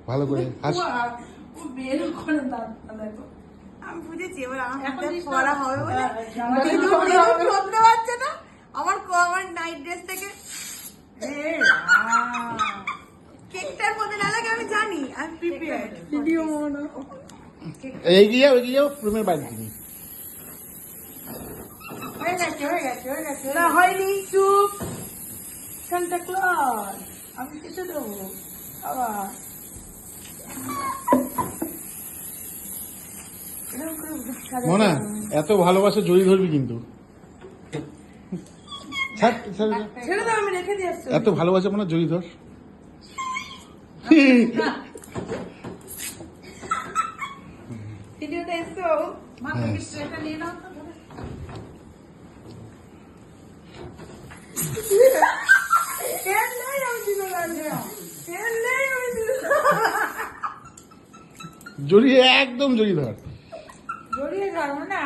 ভালো করে হাস। আমি বুঝেছি এবার আমার এখন হাতে জিনিসটা পড়া হবে বলে জামাটা কিন্তু পরা বিরূপ হবে। করতে পারছে না। আমার নাইট ড্রেস থেকে কেকটার মধ্যে না লাগে আমি জানি, আমি প্রিপেয়ার্ড। ভিডিও মনে এগিয়ে যাও রুমের বাইরে থেকে। হয়ে গেছে হয়ে গেছে হয়ে গেছে না হয়নি, চুপ। সান্তা ক্লজ আমি কিছু দেবো আবার এরকম করে সাজাতে মনা হবে। এত ভালোবাসা জড়িয়ে ধরবি কিন্তু। ছাড়, ছাড়, ছাড়। ছেড়ে দাও, আমি রেখে দিয়ে আসছি। এত ভালোবাসা মনে জড়িয়ে ধর। ভিডিওটা এসছো মা তুমি ট্রেটা নিয়ে নাও তো তেল নেই, আমি দিতে পারবো না। তেল নেই, আমি দিতে জড়িয়ে একদম জড়িয়ে ধর। জড়িয়ে ধরবো না